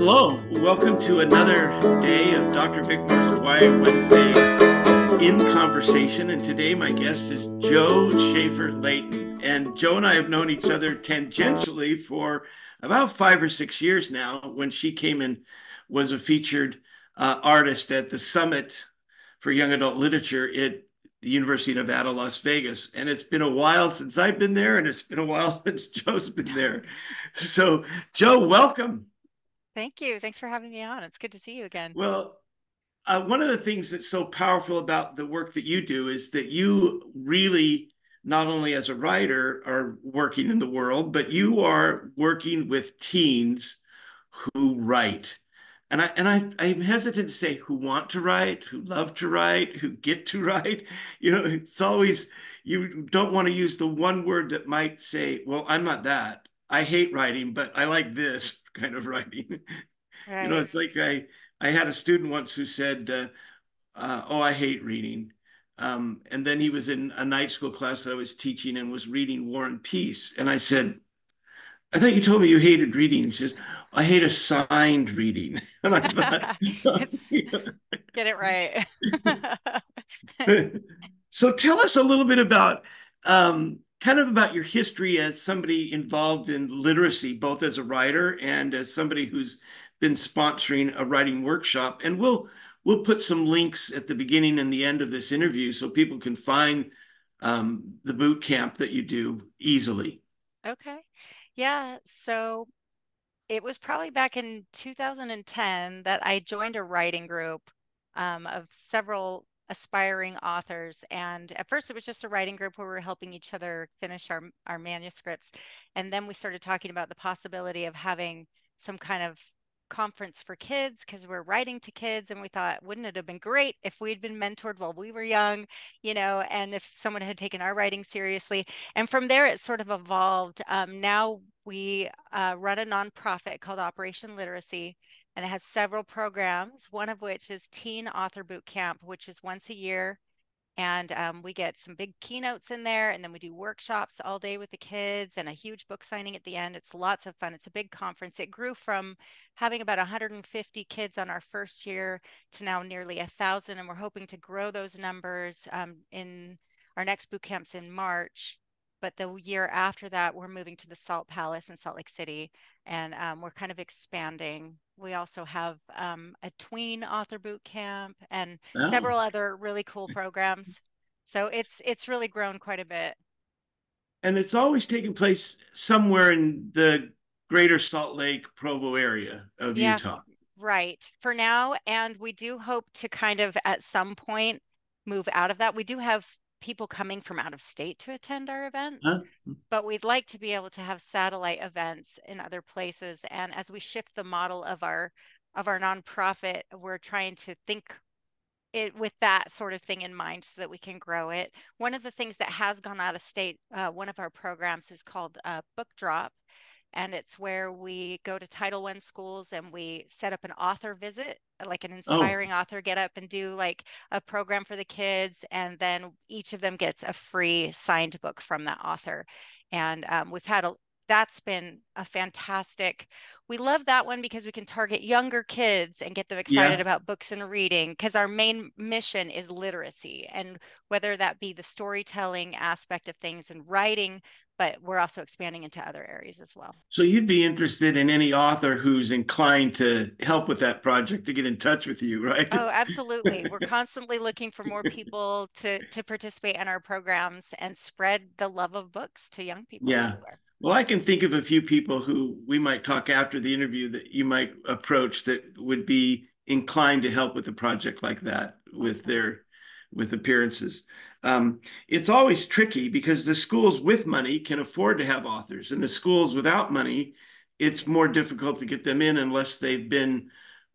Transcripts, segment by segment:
Hello, welcome to another day of Dr. Bickmore's Quiet Wednesdays in Conversation. And today my guest is Jo Schaffer Layton. And Jo and I have known each other tangentially for about 5 or 6 years now, when she came and was a featured artist at the Summit for Young Adult Literature at the University of Nevada, Las Vegas. And it's been a while since I've been there, and it's been a while since Jo's been there. So, Jo, welcome. Thank you. Thanks for having me on. It's good to see you again. Well, one of the things that's so powerful about the work that you do is that you really, not only as a writer, are working in the world, but you are working with teens who write. I'm hesitant to say who want to write, who love to write, who get to write. It's always, you don't want to use the one word that might say, well, I'm not that. I hate writing, but I like this kind of writing. Right. It's like I had a student once who said, "Oh, I hate reading," and then he was in a night school class that I was teaching and was reading War and Peace, and I said, "I thought you told me you hated reading." He says, "I hate assigned reading," and I thought, It's get it right. so tell us a little bit about kind of about your history as somebody involved in literacy, both as a writer and as somebody who's been sponsoring a writing workshop. And we'll put some links at the beginning and the end of this interview so people can find the boot camp that you do easily. Okay. Yeah. So it was probably back in 2010 that I joined a writing group of several aspiring authors. And at first, it was just a writing group where we were helping each other finish our manuscripts. And then we started talking about the possibility of having some kind of conference for kids because we're writing to kids. And we thought, wouldn't it have been great if we'd been mentored while we were young, and if someone had taken our writing seriously. And from there, it sort of evolved. Now we run a nonprofit called Operation Literacy, and it has several programs, one of which is Teen Author Boot Camp, which is once a year. And we get some big keynotes in there, and then we do workshops all day with the kids and a huge book signing at the end. It's lots of fun. It's a big conference. It grew from having about 150 kids on our first year to now nearly 1,000, and we're hoping to grow those numbers in our next boot camps in March. But the year after that, we're moving to the Salt Palace in Salt Lake City, and we're kind of expanding. We also have a tween author boot camp and Oh, several other really cool programs. So it's really grown quite a bit. and it's always taking place somewhere in the greater Salt Lake, Provo area of Yeah, Utah. right. For now, and we do hope to kind of at some point move out of that. We do have people coming from out of state to attend our events, Huh? but we'd like to be able to have satellite events in other places. And as we shift the model of our nonprofit, we're trying to think it with that sort of thing in mind so that we can grow it. One of the things that has gone out of state, one of our programs is called Book Drop, and it's where we go to Title I schools and we set up an author visit, like an Oh, inspiring author get up and do like a program for the kids, and then each of them gets a free signed book from that author. And we've had a that's been a fantastic. We love that one because we can target younger kids and get them excited yeah. about books and reading because our main mission is literacy, and whether that be the storytelling aspect of things and writing, but we're also expanding into other areas as well. So you'd be interested in any author who's inclined to help with that project to get in touch with you, right? Oh, absolutely. We're constantly looking for more people to participate in our programs and spread the love of books to young people Yeah. everywhere. Well, I can think of a few people who we might talk after the interview that you might approach that would be inclined to help with a project like that with Awesome. their with appearances. It's always tricky because the schools with money can afford to have authors, and the schools without money, it's more difficult to get them in unless they've been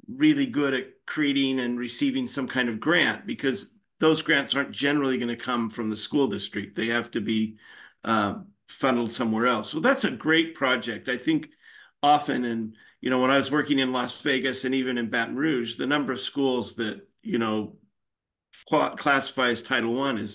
really good at creating and receiving some kind of grant, because those grants aren't generally going to come from the school district. They have to be funneled somewhere else. So that's a great project. I think often, and when I was working in Las Vegas and even in Baton Rouge, the number of schools that classify as Title I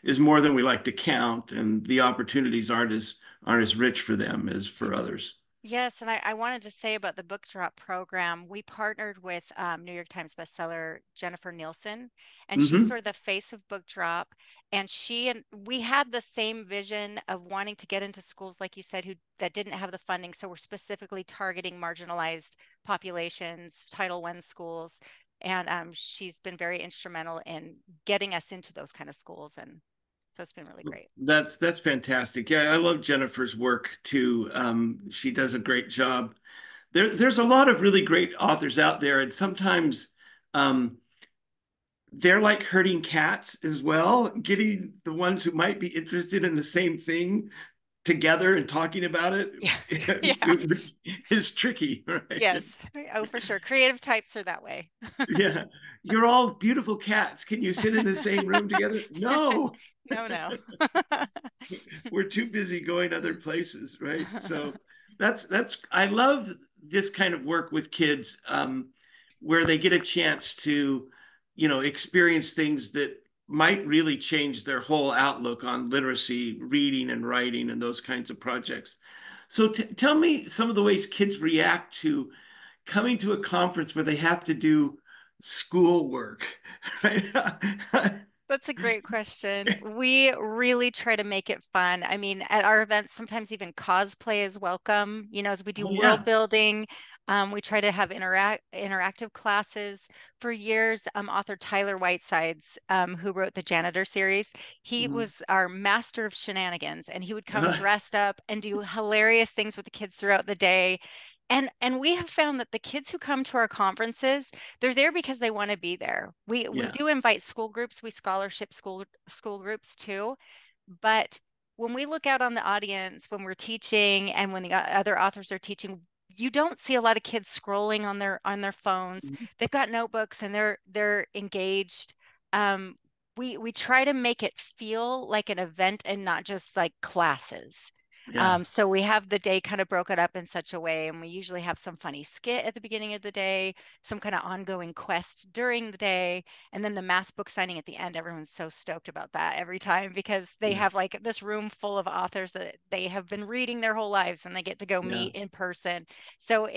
is more than we like to count, and the opportunities aren't as rich for them as for others. Yes, and I wanted to say about the book drop program, we partnered with New York Times bestseller Jennifer Nielsen, and she's Hmm. sort of the face of book drop. And she and we had the same vision of wanting to get into schools, like you said, who that didn't have the funding. So we're specifically targeting marginalized populations, Title I schools, and she's been very instrumental in getting us into those kind of schools, and so it's been really great. That's fantastic. Yeah, I love Jennifer's work too. She does a great job. There's a lot of really great authors out there, and sometimes um, they're like herding cats as well, getting the ones who might be interested in the same thing together and talking about it Yeah, yeah. is tricky, right? Yes. Oh, for sure. Creative types are that way. Yeah, you're all beautiful cats. Can you sit in the same room together? No, No, no. we're too busy going other places, right? So that's I love this kind of work with kids, where they get a chance to, experience things that might really change their whole outlook on literacy, reading and writing, and those kinds of projects. So tell me some of the ways kids react to coming to a conference where they have to do schoolwork, right? That's a great question. We really try to make it fun. I mean, at our events, sometimes even cosplay is welcome. As we do Oh world yeah. building, we try to have interactive classes. For years, author Tyler Whitesides, who wrote the Janitor series, he Mhm. was our master of shenanigans, and he would come dressed up and do hilarious things with the kids throughout the day. And we have found that the kids who come to our conferences, they're there because they want to be there. We Yeah. do invite school groups, we scholarship school groups too, but when we look out on the audience when we're teaching and when the other authors are teaching, you don't see a lot of kids scrolling on their phones. They've got notebooks and they're engaged. Um, we try to make it feel like an event and not just like classes. Yeah. So we have the day kind of broken up in such a way, and we usually have some funny skit at the beginning of the day, some kind of ongoing quest during the day, and then the mass book signing at the end. Everyone's so stoked about that every time because they Yeah. have like this room full of authors that they have been reading their whole lives and they get to go Yeah. meet in person. So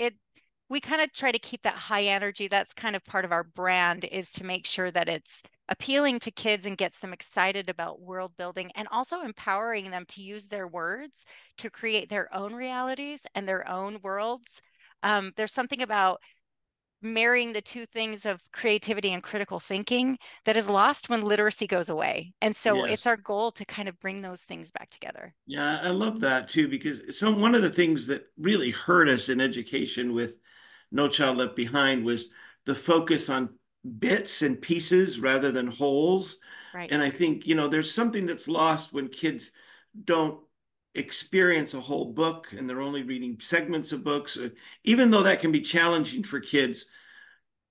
we kind of try to keep that high energy. That's kind of part of our brand, is to make sure that it's appealing to kids and gets them excited about world building and also empowering them to use their words to create their own realities and their own worlds. There's something about marrying the two things of creativity and critical thinking that is lost when literacy goes away. And so it's Yes. our goal to kind of bring those things back together. Yeah, I love that too, because one of the things that really hurt us in education with No Child Left Behind was the focus on bits and pieces rather than wholes. Right. And I think, there's something that's lost when kids don't experience a whole book and they're only reading segments of books, even though that can be challenging for kids,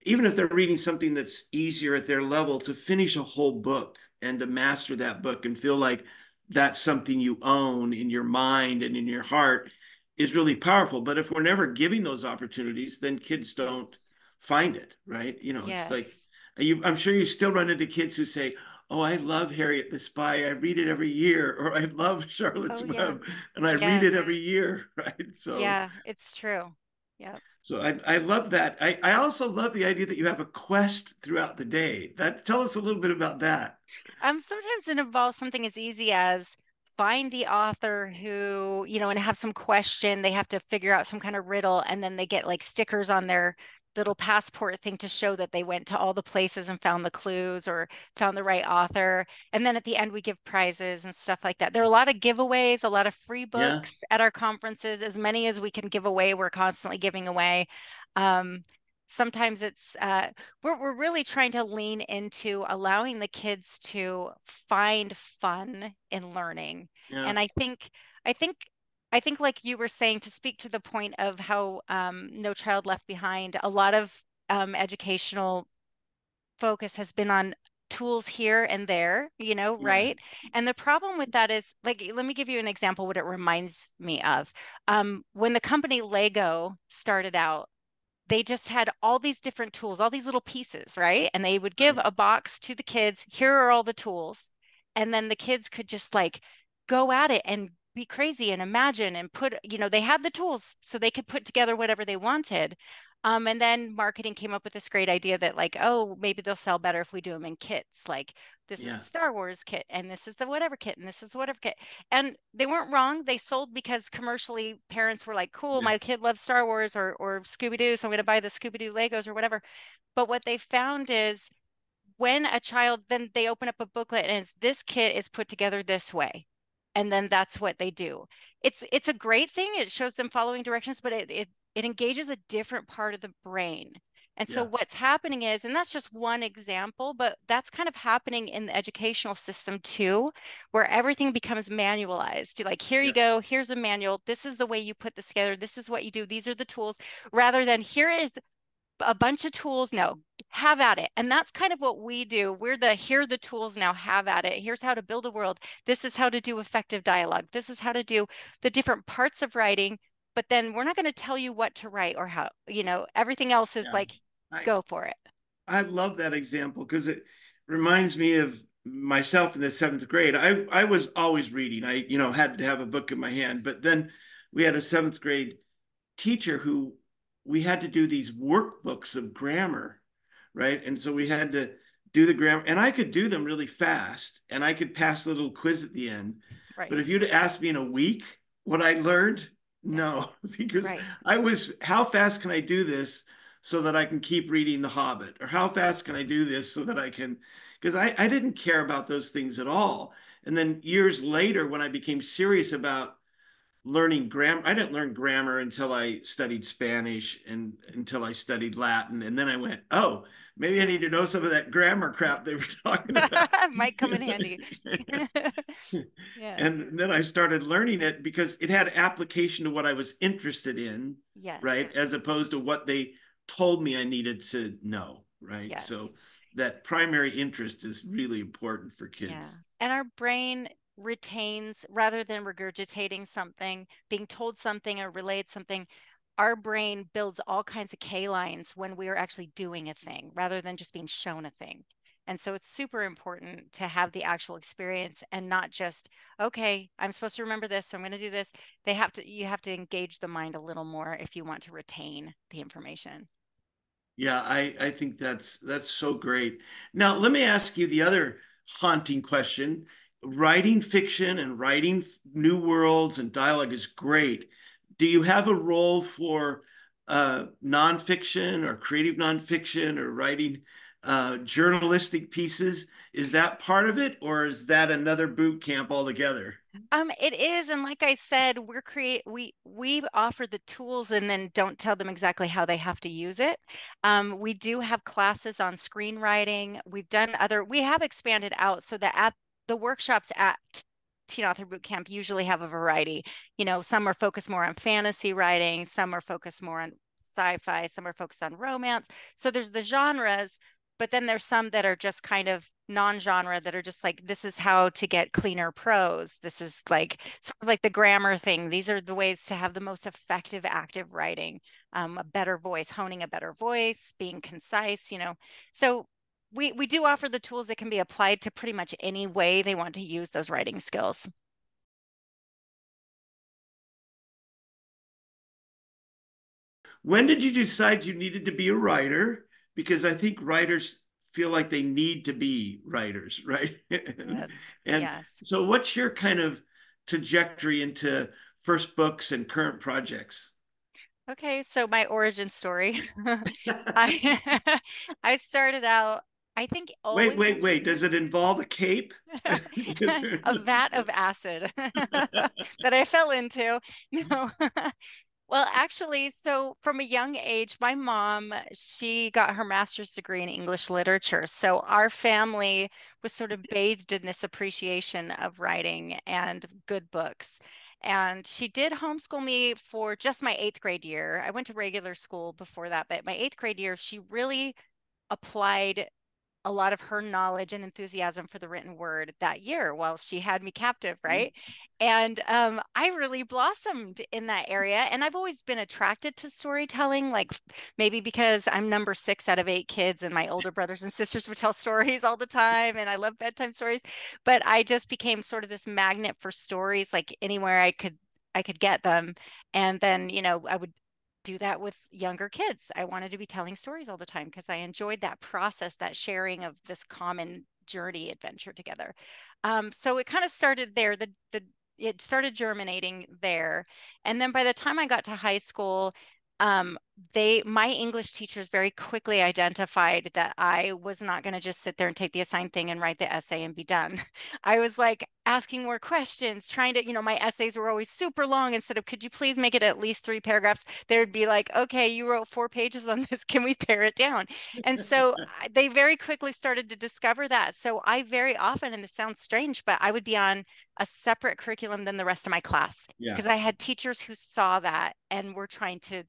even if they're reading something that's easier at their level, to finish a whole book and to master that book and feel like that's something you own in your mind and in your heart is really powerful. But if we're never giving those opportunities, then kids Yes. don't find it, right? It's like Yes. I'm sure you still run into kids who say, "Oh, I love Harriet the Spy. I read it every year," or "I love Charlotte's Oh, yeah. Web and I read it Yes. every year," right? So Yeah, it's true. Yep. so I love that. I also love the idea that you have a quest throughout the day. Tell us a little bit about that. Sometimes it involves something as easy as find the author who, and have some question. They have to figure out some kind of riddle, and then they get like stickers on their little passport thing to show that they went to all the places and found the clues or found the right author. And then at the end, we give prizes and stuff like that. There are a lot of giveaways, a lot of free Yeah, books at our conferences, as many as we can give away. We're constantly giving away. Um, Sometimes we're really trying to lean into allowing the kids to find fun in learning. yeah, And I think, I think like you were saying, to speak to the point of how No Child Left Behind, a lot of educational focus has been on tools here and there, yeah, right? And the problem with that is, like, let me give you an example what it reminds me of. When the company Lego started out, they just had all these different tools, all these little pieces, right? And they would give right. a box to the kids. Here are all the tools. And then the kids could just like go at it and be crazy and imagine and put, they had the tools so they could put together whatever they wanted. And then marketing came up with this great idea that like, oh, maybe they'll sell better if we do them in kits. Like this is Yeah. the Star Wars kit and this is the whatever kit and this is the whatever kit. And they weren't wrong. They sold because commercially parents were like, cool, Yeah. my kid loves Star Wars or Scooby-Doo, so I'm going to buy the Scooby-Doo Legos or whatever. But what they found is when a child, then they open up a booklet and it's this kit is put together this way. And then that's what they do. It's a great thing. It shows them following directions, but it engages a different part of the brain. And so Yeah. what's happening is, and that's just one example, but that's kind of happening in the educational system too, where everything becomes manualized. Like, here you Yeah. go, here's a manual. This is the way you put this together. This is what you do. These are the tools, rather than here is a bunch of tools. No, have at it. And that's kind of what we do. We're the here are the tools now, have at it. Here's how to build a world. This is how to do effective dialogue. This is how to do the different parts of writing. But then we're not going to tell you what to write or how, everything else is Yeah. like, I go for it. I love that example because it reminds me of myself in the seventh grade. I was always reading. I, had to have a book in my hand. But then we had a seventh grade teacher who we had to do these workbooks of grammar, right? And so we had to do the grammar, and I could do them really fast, and I could pass a little quiz at the end. But Right. if you'd asked me in a week what I learned, Yes. no, because Right. I was, how fast can I do this so that I can keep reading The Hobbit? Or how fast can I do this so that I can, because I didn't care about those things at all. And then years later, when I became serious about learning grammar. I didn't learn grammar until I studied Spanish and until I studied Latin. And then I went, oh, maybe I Yeah. need to know some of that grammar crap they were talking about. Might come in handy. Yes. And then I started learning it because it had application to what I was interested in, Yes. right? As opposed to what they told me I needed to know, right? Yes. So that primary interest is really important for Yeah. kids. And our brain retains, rather than regurgitating something, being told something or relayed something, our brain builds all kinds of K lines when we are actually doing a thing rather than just being shown a thing. And so it's super important to have the actual experience and not just, okay, I'm supposed to remember this, so I'm going to do this. You have to engage the mind a little more if you want to retain the information. Yeah, I think that's so great. Now, let me ask you the other haunting question. Writing fiction and writing new worlds and dialogue is great. Do you have a role for nonfiction or creative nonfiction or writing journalistic pieces? Is that part of it, or is that another boot camp altogether? It is, and like I said, we offer the tools and then don't tell them exactly how they have to use it. We do have classes on screenwriting. We have expanded out so that at the workshops at Teen Author Bootcamp usually have a variety. Some are focused more on fantasy writing, some are focused more on sci-fi, some are focused on romance. So there's the genres, but then there's some that are just kind of non-genre that are just like, this is how to get cleaner prose. This is like sort of like the grammar thing. These are the ways to have the most effective active writing, a better voice, honing a better voice, being concise. So we do offer the tools that can be applied to pretty much any way they want to use those writing skills. When did you decide you needed to be a writer? Because I think writers feel like they need to be writers, right? and, Yes. and Yes. so, what's your kind of trajectory into first books and current projects? Okay, so my origin story. I I started out, I think, Wait, always wait, wait. interested. Does it involve a cape? A vat of acid that I fell into. No. Well, actually, so from a young age, my mom, she got her master's degree in English literature. So our family was sort of bathed in this appreciation of writing and good books. And she did homeschool me for just my eighth grade year. I went to regular school before that, but my eighth grade year, she really applied a lot of her knowledge and enthusiasm for the written word that year while she had me captive, right? And I really blossomed in that area. And I've always been attracted to storytelling, like maybe because I'm number 6 out of 8 kids, and my older brothers and sisters would tell stories all the time, and I love bedtime stories. But I just became sort of this magnet for stories, like anywhere I could get them. And then, I would do that with younger kids. I wanted to be telling stories all the time because I enjoyed that process, that sharing of this common journey adventure together. So it kind of started there. It started germinating there, and then by the time I got to high school, um, my English teachers very quickly identified that I was not going to just sit there and take the assigned thing and write the essay and be done. I was like asking more questions, trying to, my essays were always super long. Instead of, could you please make it at least 3 paragraphs? There'd be like, okay, you wrote 4 pages on this. Can we pare it down? And so they very quickly started to discover that. So I very often, and this sounds strange, but I would be on a separate curriculum than the rest of my class Yeah. because I had teachers who saw that and were trying to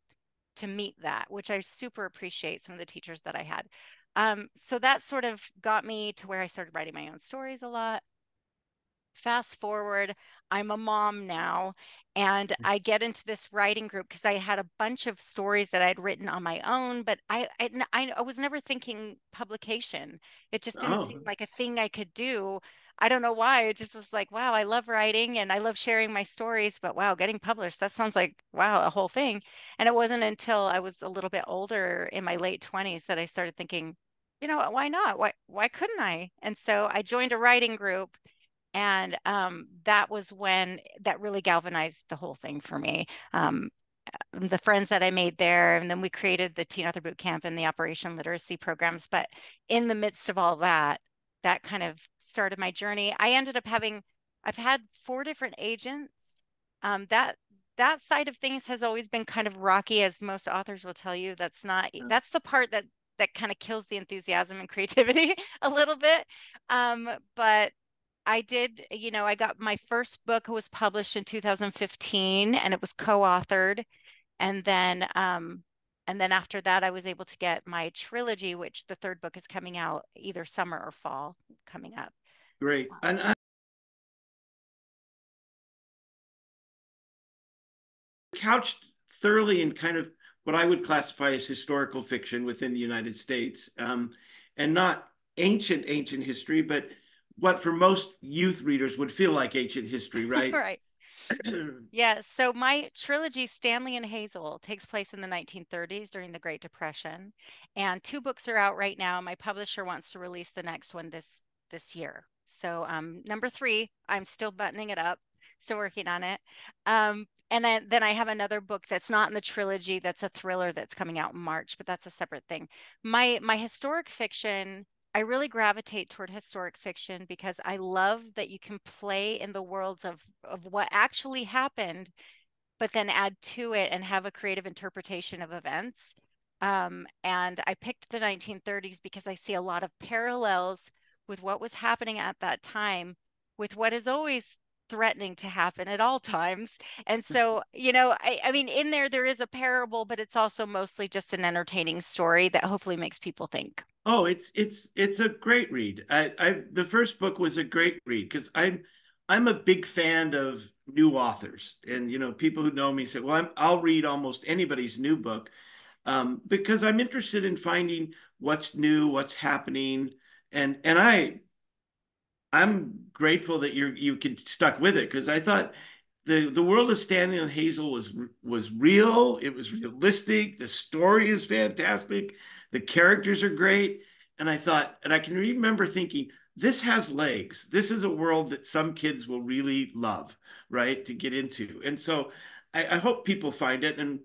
meet that, which I super appreciate some of the teachers that I had. So that sort of got me to where I started writing my own stories a lot. Fast forward, I'm a mom now, and I get into this writing group because I had a bunch of stories that I'd written on my own, but I was never thinking publication. It just didn't seem Oh, like a thing I could do. I don't know why. It just was like, wow, I love writing and I love sharing my stories, but wow, getting published, that sounds like, wow, a whole thing. And it wasn't until I was a little bit older in my late 20s that I started thinking, why not? Why couldn't I? And so I joined a writing group, and that was when that really galvanized the whole thing for me. The friends that I made there, and then we created the Teen Author Boot Camp and the Operation Literacy programs. But in the midst of all that, that kind of started my journey. I've had 4 different agents. That side of things has always been kind of rocky, as most authors will tell you. That's the part that kind of kills the enthusiasm and creativity a little bit. But I got my first book was published in 2015, and it was co-authored. And then after that, I was able to get my trilogy, which the third book is coming out either summer or fall coming up. great. And I couched thoroughly in kind of what I would classify as historical fiction within the United States, and not ancient history, but what for most youth readers would feel like ancient history, right? Right. Yeah, so my trilogy, Stanley and Hazel, takes place in the 1930s during the Great Depression, and 2 books are out right now. My publisher wants to release the next one this year. So number 3, I'm still buttoning it up, still working on it. And then I have another book that's not in the trilogy, that's a thriller that's coming out in March, but that's a separate thing. My historic fiction, I really gravitate toward historic fiction because I love that you can play in the worlds of what actually happened, but then add to it and have a creative interpretation of events. And I picked the 1930s because I see a lot of parallels with what was happening at that time, with what is always threatening to happen at all times. And so, I mean, in there is a parable, but it's also mostly just an entertaining story that hopefully makes people think. Oh, it's a great read. The first book was a great read because I'm a big fan of new authors, and people who know me say, well, I'll read almost anybody's new book, because I'm interested in finding what's new, what's happening, and I'm grateful that you stuck with it, because I thought the world of Stanley and Hazel was real. It was realistic. The story is fantastic. The characters are great. And I thought, and I can remember thinking, this has legs. This is a world that some kids will really love, right, to get into. And so I hope people find it. And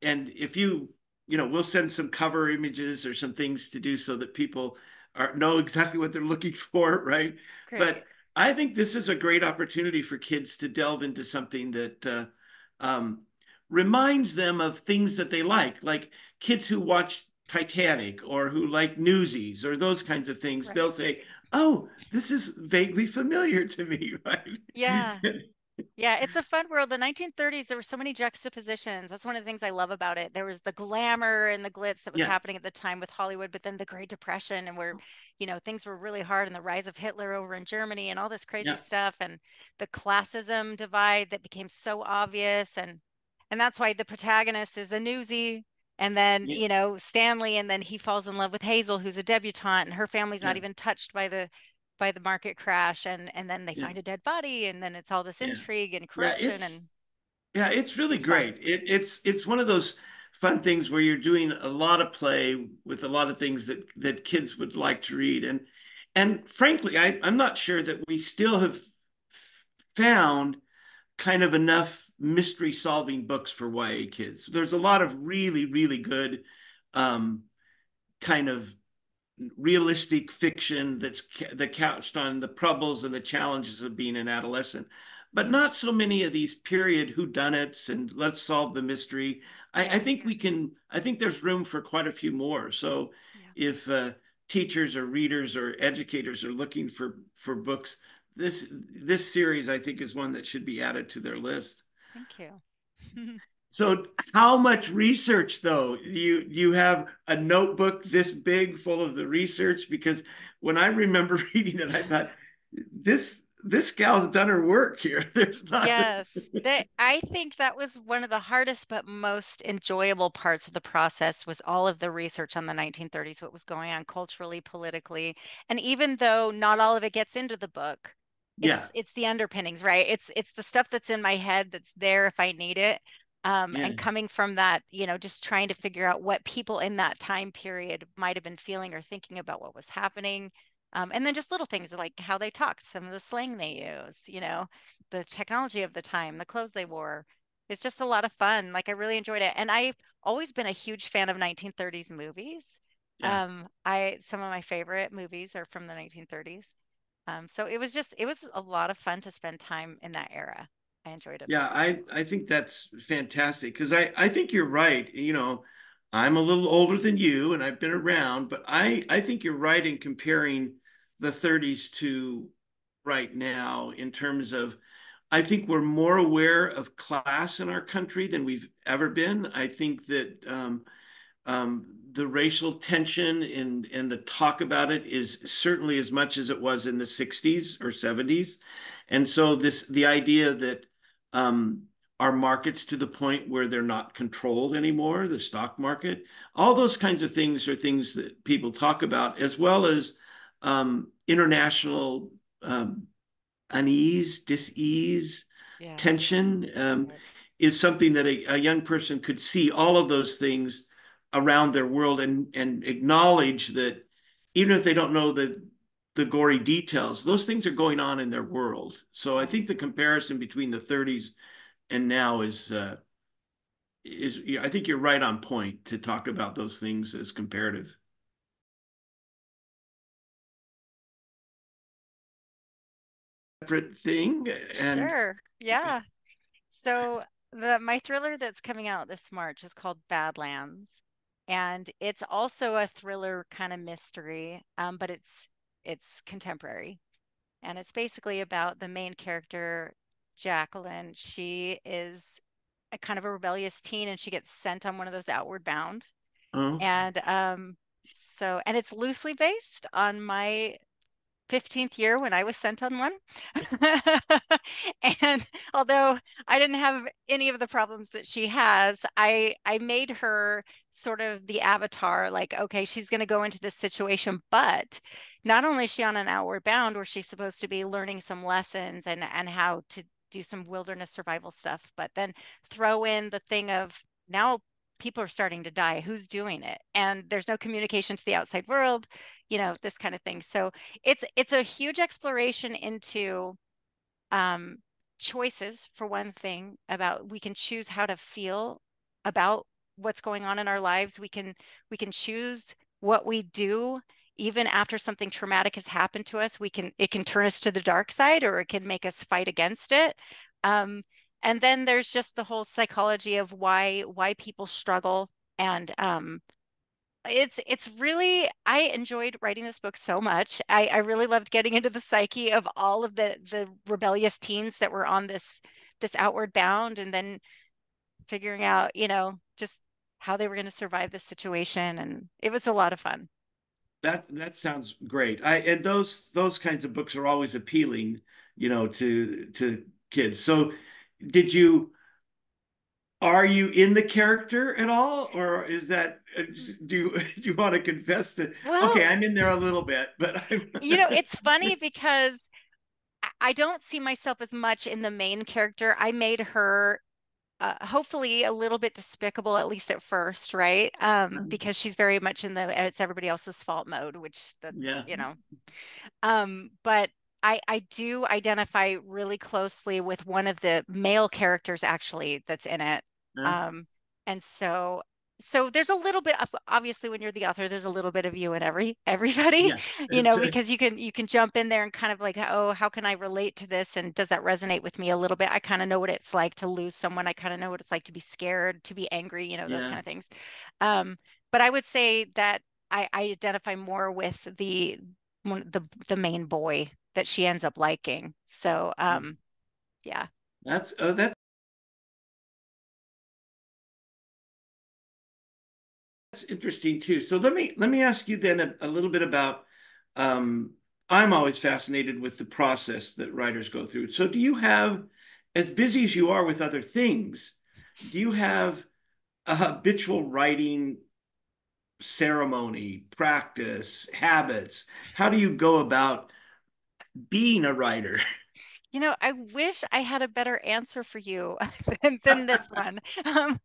if we'll send some cover images or some things to do so that people know exactly what they're looking for, right? Great. But I think this is a great opportunity for kids to delve into something that reminds them of things that they like kids who watch Titanic or who like Newsies or those kinds of things. They'll Right. say, "Oh, this is vaguely familiar to me," right? Yeah. Yeah, it's a fun world. The 1930s, there were so many juxtapositions. That's one of the things I love about it. There was the glamour and the glitz that was Yeah, happening at the time with Hollywood, but then the Great Depression and where, things were really hard and the rise of Hitler over in Germany and all this crazy yeah, stuff and the classism divide that became so obvious and that's why the protagonist is a newsie and then, yeah, Stanley and then he falls in love with Hazel, who's a debutante and her family's not yeah, even touched by the market crash and then they yeah, find a dead body and then it's all this yeah. intrigue and Yeah, corruption and it's really it's fun. great. It's one of those fun things where you're doing a lot of play with a lot of things that kids would like to read. And frankly, I'm not sure that we still have found kind of enough mystery solving books for YA kids. There's a lot of really, really good um, kind of realistic fiction that couched on the troubles and the challenges of being an adolescent, but Yeah. not so many of these period whodunits and let's solve the mystery. I Yeah. think we can. I think there's room for quite a few more. So Yeah. if teachers or readers or educators are looking for books, this series I think is one that should be added to their list. Thank you. So how much research though? You have a notebook this big full of the research? Because when I remember reading it, I thought this gal's done her work here. There's not. Yes, that I think that was one of the hardest but most enjoyable parts of the process was all of the research on the 1930s, what was going on culturally, politically, and even though not all of it gets into the book, Yeah, it's the underpinnings, right? It's the stuff that's in my head that's there if I need it. yeah, And coming from that, just trying to figure out what people in that time period might have been feeling or thinking about what was happening. And then just little things like how they talked, some of the slang they use, the technology of the time, the clothes they wore. It's just a lot of fun. Like I really enjoyed it. And I've always been a huge fan of 1930s movies. yeah. I some of my favorite movies are from the 1930s. So it was a lot of fun to spend time in that era. I enjoyed it a Yeah, lot. I think that's fantastic because I think you're right. I'm a little older than you and I've been around, but I think you're right in comparing the 30s to right now in terms of I think we're more aware of class in our country than we've ever been. I think that the racial tension and the talk about it is certainly as much as it was in the 60s or 70s. And so the idea that um, our markets to the point where they're not controlled anymore, the stock market, all those kinds of things are things that people talk about, as well as international unease, dis-ease, Yeah. tension Right. is something that a young person could see all of those things around their world and acknowledge that even if they don't know the gory details, those things are going on in their world. So I Yes. think the comparison between the 30s and now is I think you're right on point to talk about those things as comparative. Separate thing and Sure. Yeah. So the my thriller that's coming out this March is called Badlands, and it's also a thriller kind of mystery, but it's contemporary, and it's basically about the main character, Jacqueline. She is a kind of a rebellious teen, and she gets sent on one of those Outward Bound, oh and and it's loosely based on my 15th year when I was sent on one. And although I didn't have any of the problems that she has, I made her sort of the avatar, like, okay, she's going to go into this situation, but not only is she on an outward bound where she's supposed to be learning some lessons and how to do some wilderness survival stuff, but then throw in the thing of now people are starting to die. Who's doing it? And there's no communication to the outside world, this kind of thing. So it's a huge exploration into um, choices for one thing about we can choose how to feel about what's going on in our lives. We can choose what we do even after something traumatic has happened to us. It can turn us to the dark side or it can make us fight against it. Um, and then there's just the whole psychology of why people struggle and It's really, I enjoyed writing this book so much. I really loved getting into the psyche of all of the rebellious teens that were on this outward bound, and then figuring out, just how they were going to survive this situation. And it was a lot of fun. That sounds great. And those kinds of books are always appealing, to kids. So did you are you in the character at all, or is that do you want to confess to, okay, Well, I'm in there a little bit, but I'm it's funny because I don't see myself as much in the main character. I made her hopefully a little bit despicable, at least at first, right? Because she's very much in the it's everybody else's fault mode, which that, yeah. you know. But I do identify really closely with one of the male characters actually that's in it. Uh, Um, and so there's a little bit of, obviously when you're the author, there's a little bit of you in everybody, yeah. It's because you can jump in there and kind of like, oh, how can I relate to this? And does that resonate with me a little bit? I kind of know what it's like to lose someone. I kind of know what it's like to be scared, to be angry, those yeah. kind of things. Um, but I would say that I identify more with the main boy that she ends up liking. So yeah. That's interesting too. So let me ask you then a little bit about um I'm always fascinated with the process that writers go through. So do you have, as busy as you are with other things, do you have a habitual writing ceremony, practice, habits? How do you go about being a writer? I wish I had a better answer for you than this one. Um,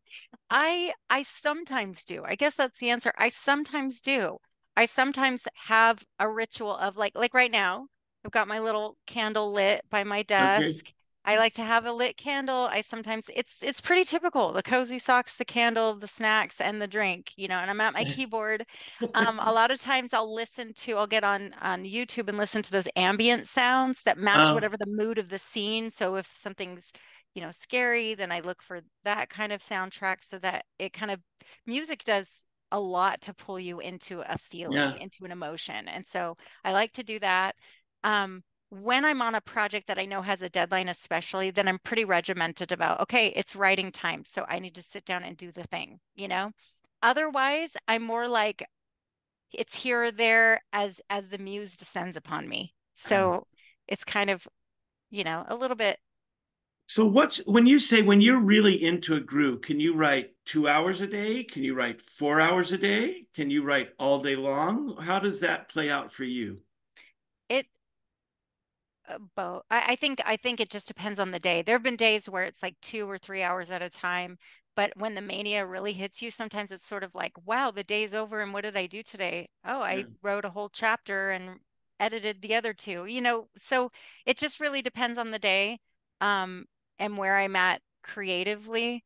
I sometimes do. I guess that's the answer. I sometimes do. I sometimes have a ritual of like right now, I've got my little candle lit by my Okay. desk. I like to have a lit candle. I sometimes it's pretty typical. The cozy socks, the candle, the snacks, and the drink, and I'm at my keyboard. A lot of times I'll get on YouTube and listen to those ambient sounds that match Uh, whatever the mood of the scene. So if something's scary, then I look for that kind of soundtrack so that it kind of music does a lot to pull you into a feeling, yeah. into an emotion. And so I like to do that. When I'm on a project that I know has a deadline, especially, then I'm pretty regimented about, okay, it's writing time. So I need to sit down and do the thing. Otherwise, I'm more like it's here or there as the muse descends upon me. So it's kind of, a little bit. So when you're really into a group, can you write 2 hours a day? Can you write 4 hours a day? Can you write all day long? How does that play out for you? It both. I think it just depends on the day. There have been days where it's like 2 or 3 hours at a time, but when the mania really hits you, sometimes it's sort of like, wow, the day's over, and what did I do today? Oh, I Yeah. wrote a whole chapter and edited the other two. So it just really depends on the day, um, and where I'm at creatively.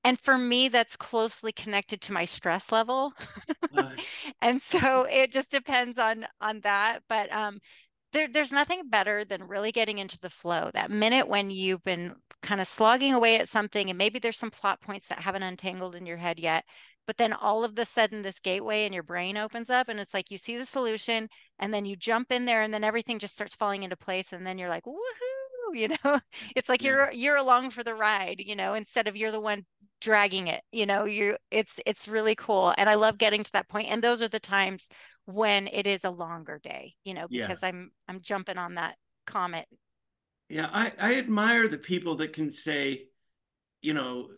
And for me, that's closely connected to my stress level. Uh, And so it just depends on that. But there's nothing better than really getting into the flow. That minute when you've been kind of slogging away at something, and maybe there's some plot points that haven't untangled in your head yet, but then all of the sudden this gateway in your brain opens up, and it's like you see the solution, and then you jump in there, and then everything just starts falling into place, and then you're like, woohoo, it's like yeah. you're along for the ride, instead of you're the one dragging it. It's really cool, and I love getting to that point. And those are the times when it is a longer day, Yeah. because I'm jumping on that comet. Yeah. I admire the people that can say, you know,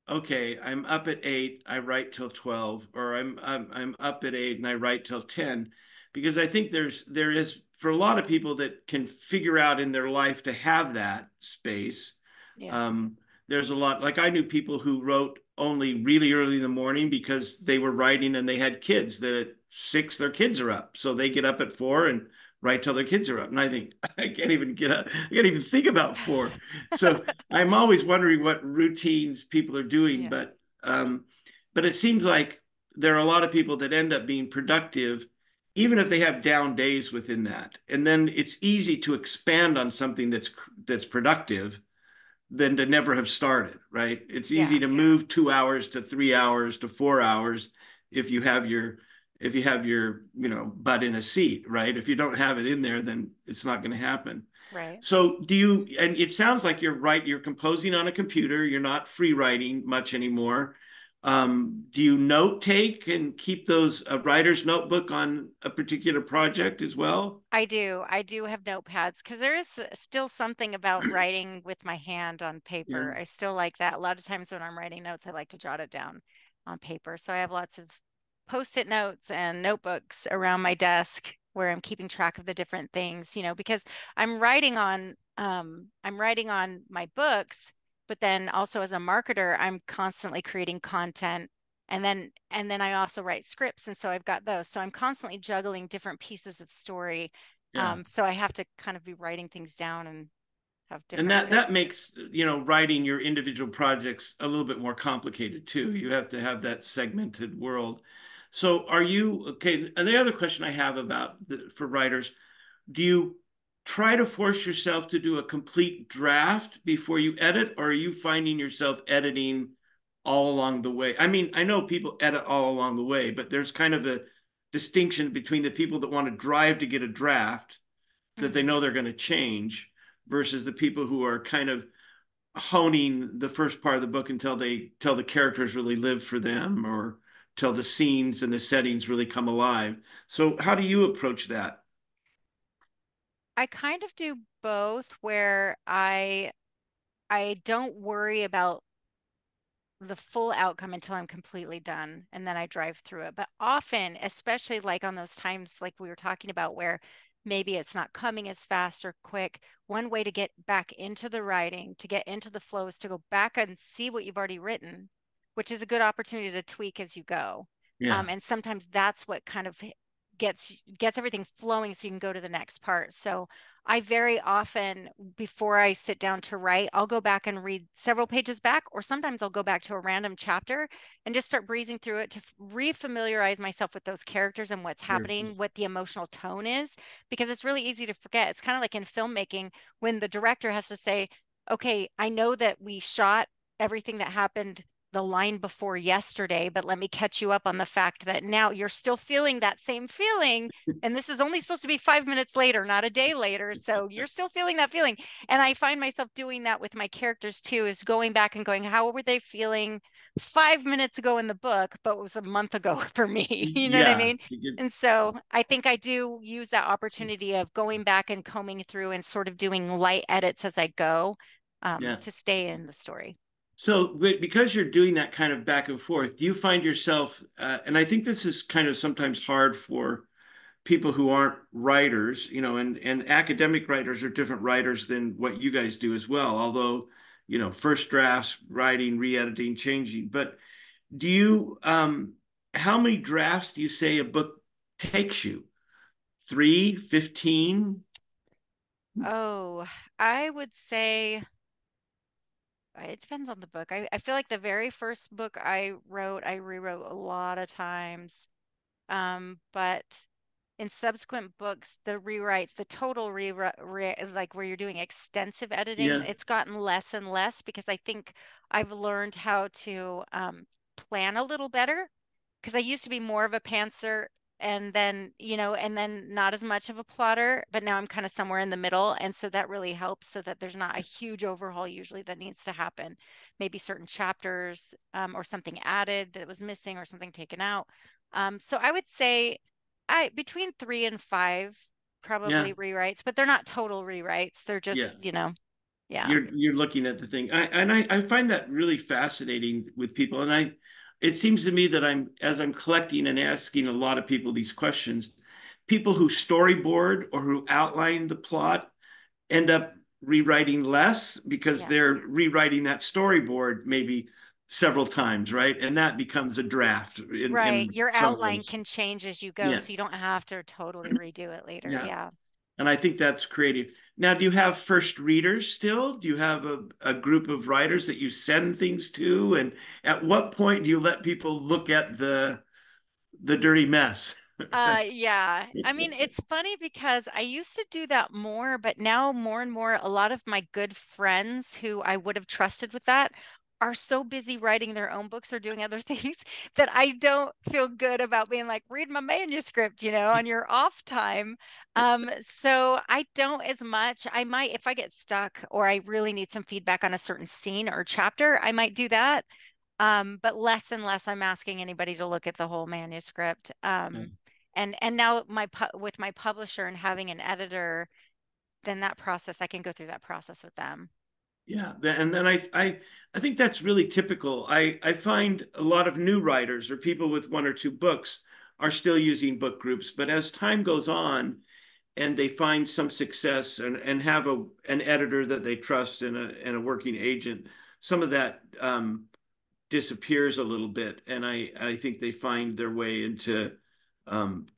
okay, I'm up at 8, I write till 12, or I'm up at 8 and I write till 10, because I think there is for a lot of people that can figure out in their life to have that space. Yeah. Um, there's a lot, like I knew people who wrote only really early in the morning because they were writing and they had kids that at 6 their kids are up, so they get up at 4 and write till their kids are up. And I think I can't even get up, I can't even think about 4. So I'm always wondering what routines people are doing, Yeah. but it seems like there are a lot of people that end up being productive, even if they have down days within that. And then it's easy to expand on something that's productive than to never have started, right? It's easy Yeah. to move 2 hours to 3 hours to 4 hours if you have if you have your, butt in a seat, right? If you don't have it in there, then it's not going to happen. Right. So do you, and it sounds like you're composing on a computer, you're not free writing much anymore. Do you note take and keep those a writer's notebook on a particular project as well? I do. I do have notepads because there is still something about writing with my hand on Yeah, paper. I still like that. A lot of times when I'm writing notes, I like to jot it down on paper. So I have lots of post-it notes and notebooks around my desk where I'm keeping track of the different things, because I'm writing on my books, but then also as a marketer, I'm constantly creating content and then I also write scripts, and so I've got those. So I'm constantly juggling different pieces of story. yeah. So I have to kind of be writing things down and have And different that makes, writing your individual projects a little bit more complicated too. You have to have that segmented world. So are you okay? And the other question I have for writers, do you try to force yourself to do a complete draft before you edit, or are you finding yourself editing all along the way? I mean, I know people edit all along the way, but there's kind of a distinction between the people that want to drive to get a draft that they Mhm. know they're going to change versus the people who are kind of honing the first part of the book until the characters really live for them, or till the scenes and the settings really come alive. So how do you approach that? I kind of do both where I don't worry about the full outcome until I'm completely done and then I drive through it. But often, especially like on those times like we were talking about where maybe it's not coming as fast or quick, one way to get back into the writing, to get into the flow is to go back and see what you've already written, which is a good opportunity to tweak as you go. Yeah, And sometimes that's what kind of gets everything flowing so you can go to the next part. So I very often, before I sit down to write, I'll go back and read several pages back, or sometimes I'll go back to a random chapter and just start breezing through it to refamiliarize myself with those characters and what's happening, what the emotional tone is, because it's really easy to forget. It's kind of like in filmmaking when the director has to say, okay, I know that we shot everything that happened the line before yesterday, but let me catch you up on the fact that now you're still feeling that same feeling. And this is only supposed to be 5 minutes later, not a day later. So you're still feeling that feeling. And I find myself doing that with my characters too, is going back and going, how were they feeling 5 minutes ago in the book, but it was a month ago for me? You know what I yeah, mean? And so I think I do use that opportunity of going back and combing through and sort of doing light edits as I go, yeah. to stay in the story. So, because you're doing that kind of back and forth, do you find yourself, and I think this is kind of sometimes hard for people who aren't writers, and academic writers are different writers than what you guys do as well, although, first drafts, writing, re-editing, changing. But do you, how many drafts do you say a book takes you? 3, 15? Oh, I would say it depends on the book. I feel like the very first book I wrote, I rewrote a lot of times. But in subsequent books, the rewrites, the total like where you're doing extensive editing, Yeah, it's gotten less and less because I think I've learned how to plan a little better because I used to be more of a pantser and then not as much of a plotter, but now I'm kind of somewhere in the middle. And so that really helps so that there's not a huge overhaul usually that needs to happen. Maybe certain chapters or something added that was missing or something taken out. So I would say I between 3 and 5 yeah, probably rewrites, but they're not total rewrites. They're yeah. just, yeah. You're looking at the thing. I find that really fascinating with people. And it seems to me that as I'm collecting and asking a lot of people these questions, people who storyboard or who outline the plot end up rewriting less because Yeah. they're rewriting that storyboard maybe several times, right? And that becomes a draft Right. in Your some outline ways. can change as you go, Yeah. so you don't have to totally redo it later. Yeah. Yeah. And I think that's creative. Now, do you have first readers still? Do you have a group of writers that you send things to? And at what point do you let people look at the dirty mess? Yeah. I mean, it's funny because I used to do that more, but now more and more, a lot of my good friends who I would have trusted with that are so busy writing their own books or doing other things that I don't feel good about being like, read my manuscript, on your off time. So I don't as much. I might, if I get stuck or I really need some feedback on a certain scene or chapter, I might do that. But less and less I'm asking anybody to look at the whole manuscript. And now with my publisher and having an editor, then that process, I can go through that process with them. Yeah, and then I think that's really typical. I find a lot of new writers or people with one or two books are still using book groups, but as time goes on and they find some success and have an editor that they trust and a working agent, some of that disappears a little bit, and I think they find their way into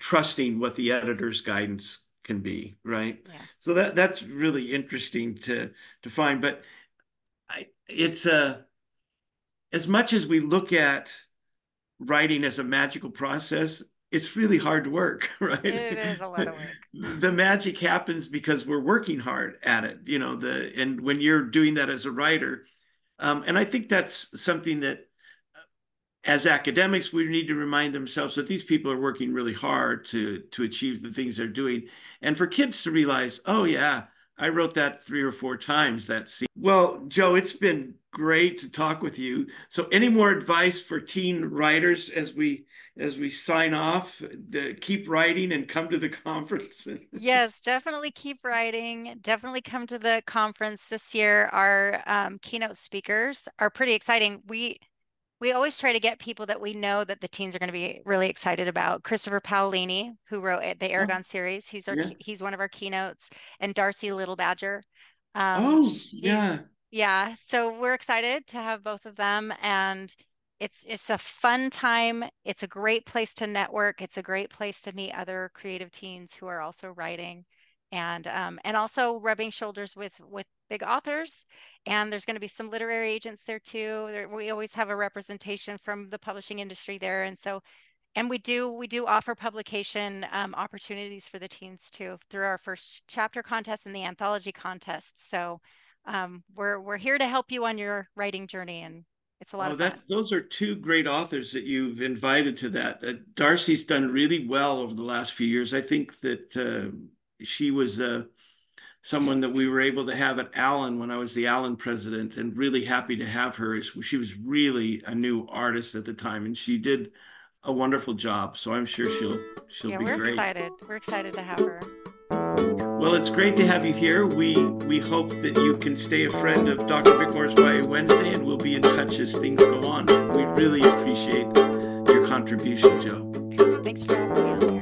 trusting what the editor's guidance can be, right? Yeah. So that's really interesting to find, but it's as much as we look at writing as a magical process, it's really hard work, right? It is a lot of work. The magic happens because we're working hard at it, and when you're doing that as a writer, and I think that's something that as academics, we need to remind themselves that these people are working really hard to achieve the things they're doing. And for kids to realize, oh yeah, I wrote that 3 or 4 times that scene. Well, Jo, it's been great to talk with you. So any more advice for teen writers as we sign off? Keep writing and come to the conference. Yes, definitely keep writing. Definitely come to the conference this year. Our keynote speakers are pretty exciting. We always try to get people that we know that the teens are going to be really excited about. Christopher Paolini, who wrote the Oh, Aragon series, yeah. he's one of our keynotes, and Darcy Little Badger. Oh, She's yeah. Yeah, so we're excited to have both of them, and it's a fun time. It's a great place to network. It's a great place to meet other creative teens who are also writing, and also rubbing shoulders with big authors. And there's going to be some literary agents there too. We always have a representation from the publishing industry there, and so and we do offer publication opportunities for the teens too through our first chapter contest and the anthology contest. So we're here to help you on your writing journey, and it's a lot Oh, of fun. those are two great authors that you've invited to that. Darcy's done really well over the last few years. I think that she was someone that we were able to have at Allen when I was the Allen president, and really happy to have her. She was really a new artist at the time, and she did a wonderful job. So I'm sure she'll Yeah, be we're great. excited. We're excited to have her. Well, it's great to have you here. We hope that you can stay a friend of Dr. Bickmore's YA Wednesday, and we'll be in touch as things go on. We really appreciate your contribution, Jo. Thanks for having me on here.